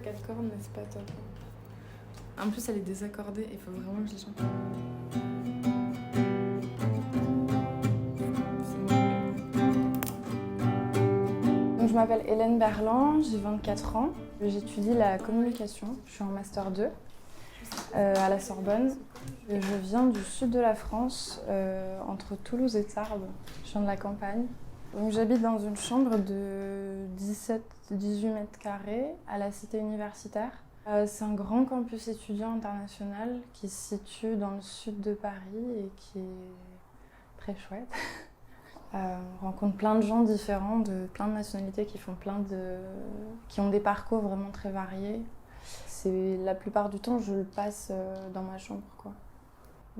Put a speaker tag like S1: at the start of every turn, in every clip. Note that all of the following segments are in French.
S1: 4 cordes, mais c'est pas top. En plus, elle est désaccordée, il faut vraiment que je les chante. Donc, je m'appelle Hélène Berland, j'ai 24 ans. J'étudie la communication, je suis en Master 2 à la Sorbonne. Je viens du sud de la France, entre Toulouse et Tarbes. Je viens de la campagne. Donc, j'habite dans une chambre de 17-18 mètres carrés à la cité universitaire. C'est un grand campus étudiant international qui se situe dans le sud de Paris et qui est très chouette. On rencontre plein de gens différents, de plein de nationalités qui ont des parcours vraiment très variés. La plupart du temps, je le passe dans ma chambre, quoi.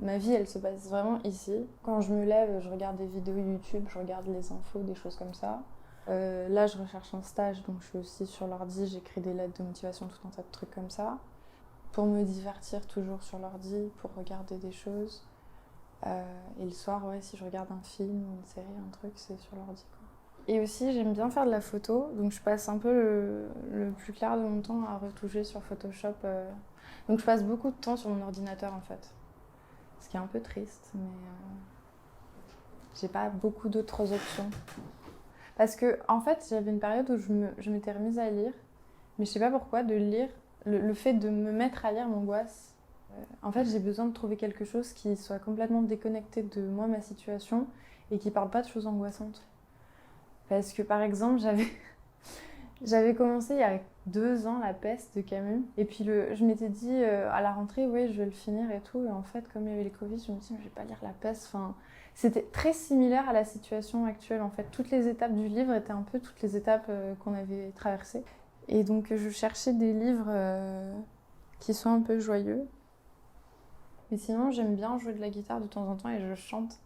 S1: Ma vie, elle se passe vraiment ici. Quand je me lève, je regarde des vidéos YouTube, je regarde les infos, des choses comme ça. Là, je recherche un stage, donc je suis aussi sur l'ordi, j'écris des lettres de motivation, tout un tas de trucs comme ça. Pour me divertir, toujours sur l'ordi, pour regarder des choses. Et le soir, ouais, si je regarde un film, une série, un truc, c'est sur l'ordi, quoi. Et aussi, j'aime bien faire de la photo, donc je passe un peu le plus clair de mon temps à retoucher sur Photoshop. Donc je passe beaucoup de temps sur mon ordinateur, en fait. Ce qui est un peu triste, mais j'ai pas beaucoup d'autres options. Parce que, en fait, j'avais une période où je m'étais remise à lire, mais je sais pas pourquoi, de lire, le fait de me mettre à lire m'angoisse. En fait, j'ai besoin de trouver quelque chose qui soit complètement déconnecté de moi, ma situation, et qui parle pas de choses angoissantes. Parce que, par exemple, j'avais commencé il y a 2 ans La Peste de Camus, et puis je m'étais dit à la rentrée, oui, je vais le finir et tout, et en fait, comme il y avait le Covid, je me dis, mais je vais pas lire La Peste. Enfin, c'était très similaire à la situation actuelle, en fait. Toutes les étapes du livre étaient un peu toutes les étapes qu'on avait traversées. Et donc, je cherchais des livres qui sont un peu joyeux. Mais sinon, j'aime bien jouer de la guitare de temps en temps et je chante.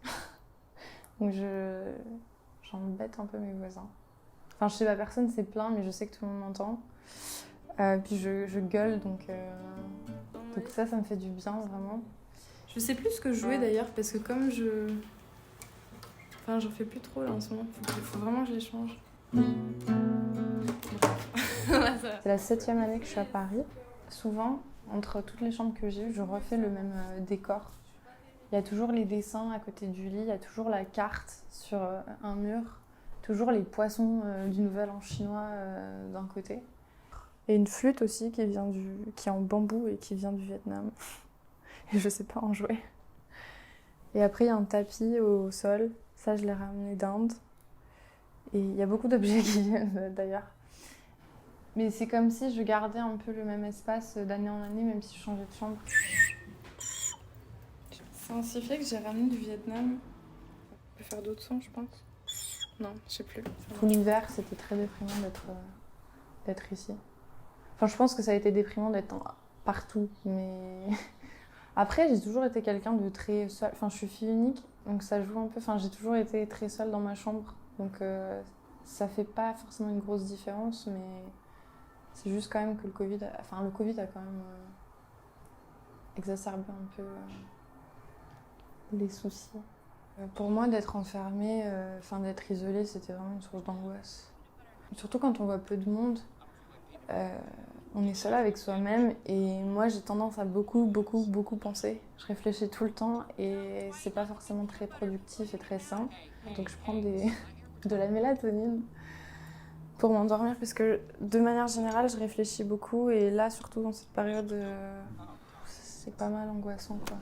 S1: Donc, j'embête un peu mes voisins. Enfin, je sais pas, personne s'est plaint, mais je sais que tout le monde m'entend. Puis je gueule, donc ça me fait du bien, vraiment. Je sais plus ce que jouer d'ailleurs, parce que comme Enfin, j'en fais plus trop là en ce moment, faut vraiment que je les change. C'est la 7e année que je suis à Paris. Souvent, entre toutes les chambres que j'ai eues, je refais le même décor. Il y a toujours les dessins à côté du lit, il y a toujours la carte sur un mur, toujours les poissons du Nouvel An chinois d'un côté. Et une flûte aussi qui est en bambou et qui vient du Vietnam. Et je sais pas en jouer. Et après, il y a un tapis au sol. Ça, je l'ai ramené d'Inde. Et il y a beaucoup d'objets qui viennent d'ailleurs. Mais c'est comme si je gardais un peu le même espace d'année en année, même si je changeais de chambre. C'est un sifflet que j'ai ramené du Vietnam. On peut faire d'autres sons, je pense. Non, je sais plus. Tout l'hiver, c'était très déprimant d'être ici. Enfin, je pense que ça a été déprimant d'être partout, mais après, j'ai toujours été quelqu'un de très seul. Enfin, je suis fille unique, donc ça joue un peu. Enfin, j'ai toujours été très seule dans ma chambre, donc ça fait pas forcément une grosse différence, mais c'est juste quand même que le Covid a quand même exacerbé un peu les soucis. Pour moi, d'être enfermée, d'être isolée, c'était vraiment une source d'angoisse. Surtout quand on voit peu de monde. On est seul avec soi-même et moi j'ai tendance à beaucoup penser. Je réfléchis tout le temps et c'est pas forcément très productif et très sain. Donc je prends de la mélatonine pour m'endormir parce que de manière générale je réfléchis beaucoup et là surtout dans cette période c'est pas mal angoissant, quoi.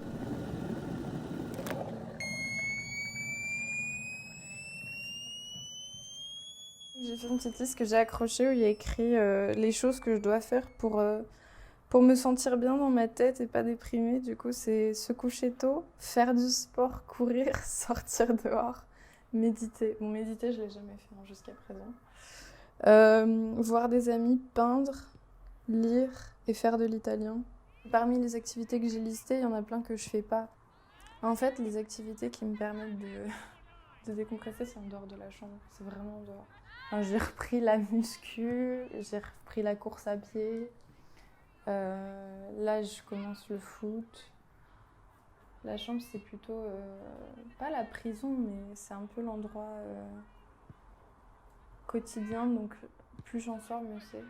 S1: J'ai fait une petite liste que j'ai accrochée où il y a écrit les choses que je dois faire pour me sentir bien dans ma tête et pas déprimée. Du coup, c'est se coucher tôt, faire du sport, courir, sortir dehors, méditer. Bon, méditer, je l'ai jamais fait jusqu'à présent. Voir des amis, peindre, lire et faire de l'italien. Parmi les activités que j'ai listées, il y en a plein que je fais pas. En fait, les activités qui me permettent de décompresser, c'est en dehors de la chambre. C'est vraiment en dehors. Enfin, j'ai repris la muscu, j'ai repris la course à pied. Là, je commence le foot. La chambre, c'est plutôt pas la prison, mais c'est un peu l'endroit quotidien. Donc, plus j'en sors, mieux c'est.